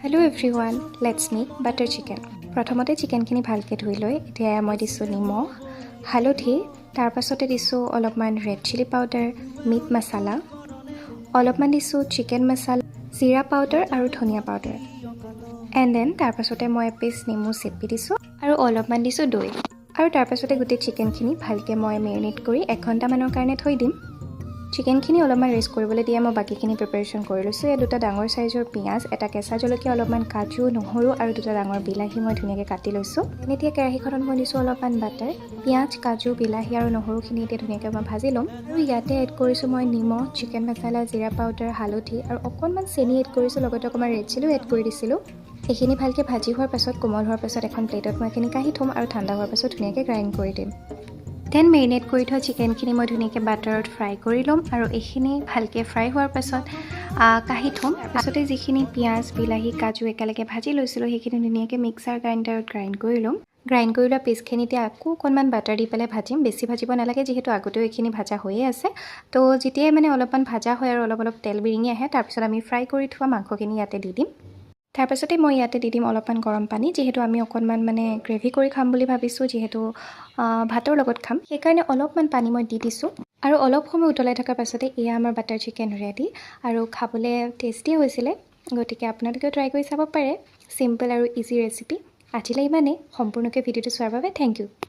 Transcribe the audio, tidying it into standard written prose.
Hello everyone, let's make butter chicken. প্ৰথমতে চিকেনখিনি ভালকৈ ধুই লৈ এতিয়া মই দিছোঁ নিমখ, হালধি, তাৰ পাছতে দিছোঁ অলপমান ৰেড চিলি পাউডাৰ, মিট মছলা, অলপমান দিছোঁ চিকেন মছলা, জিৰা পাউডাৰ আৰু ধনিয়া পাউডাৰ। এণ্ড দেন তাৰ পাছতে মই এপিচ নেমু চেপি দিছোঁ আৰু অলপমান দিছোঁ দৈ। আৰু তাৰ পাছতে গোটেই চিকেনখিনি ভালকৈ মই মেৰিনেট কৰি 1 ঘণ্টামানৰ কাৰণে থৈ দিম। চিকেনখিনি অলপমান ৰেষ্ট কৰিবলৈ দিয়ে মই বাকীখিনি প্ৰিপাৰেশ্যন কৰি লৈছোঁ। এই 2টা ডাঙৰ চাইজৰ পিঁয়াজ, এটা কেঁচা জলকীয়া, অলপমান কাজু, নহৰু আৰু 2টা ডাঙৰ বিলাহী মই ধুনীয়াকৈ কাটি লৈছোঁ। এতিয়া কেৰাহীখনত মই দিছোঁ অলপমান বাটাৰ। পিঁয়াজ, কাজু, বিলাহী আৰু নহৰুখিনি এতিয়া ধুনীয়াকৈ মই ভাজি ল'ম। আৰু ইয়াতে এড কৰিছোঁ মই নিমখ, চিকেন মছলা, জিৰা পাউডাৰ, হালধি আৰু অকণমান চেনি এড কৰিছোঁ, লগতে অকণমান ৰেড চিলিও এড কৰি দিছিলোঁ। এইখিনি ভালকৈ ভাজি হোৱাৰ পাছত, কোমল হোৱাৰ পাছত এখন প্লেটত মই এইখিনি কাঢ়ি থ'ম আৰু ঠাণ্ডা হোৱাৰ পাছত ধুনীয়াকৈ গ্ৰাইণ্ড কৰি দিম। দেন মেৰিনেট কৰি থোৱা চিকেনখিনি মই ধুনীয়াকৈ বাটাৰত ফ্ৰাই কৰি ল'ম আৰু এইখিনি ভালকৈ ফ্ৰাই হোৱাৰ পাছত কাঢ়ি থ'ম। তাৰপাছতে যিখিনি পিঁয়াজ, বিলাহী, কাজু একেলগে ভাজি লৈছিলোঁ সেইখিনি ধুনীয়াকৈ মিক্সাৰ গ্ৰাইণ্ডাৰত গ্ৰাইণ্ড কৰি ল'ম। গ্ৰাইণ্ড কৰি লোৱা পিচখিনিতে আকৌ অকণমান বাটাৰ দি পেলাই ভাজিম। বেছি ভাজিব নালাগে যিহেতু আগতেও এইখিনি ভাজা হৈয়ে আছে। তো যেতিয়াই অলপমান ভাজা হয় আৰু অলপ তেল বিৰিঙি আহে তাৰপিছত আমি ফ্ৰাই কৰি থোৱা মাংসখিনি ইয়াতে দি দিম। তাৰপাছতে মই ইয়াতে দি দিম অলপমান গৰম পানী, যিহেতু আমি অকণমান গ্ৰেভি কৰি খাম বুলি ভাবিছোঁ, যিহেতু ভাতৰ লগত খাম, সেইকাৰণে অলপমান পানী মই দি দিছোঁ। আৰু অলপ সময় উতলাই থকাৰ পাছতে এয়া আমাৰ বাটাৰ চিকেন ৰেডি আৰু খাবলৈ টেষ্টি হৈছিলে। গতিকে আপোনালোকেও ট্ৰাই কৰি চাব পাৰে। চিম্পল আৰু ইজি ৰেচিপি। আজিলৈ ইমানেই। সম্পূৰ্ণকৈ ভিডিঅ'টো চোৱাৰ বাবে থেংক ইউ।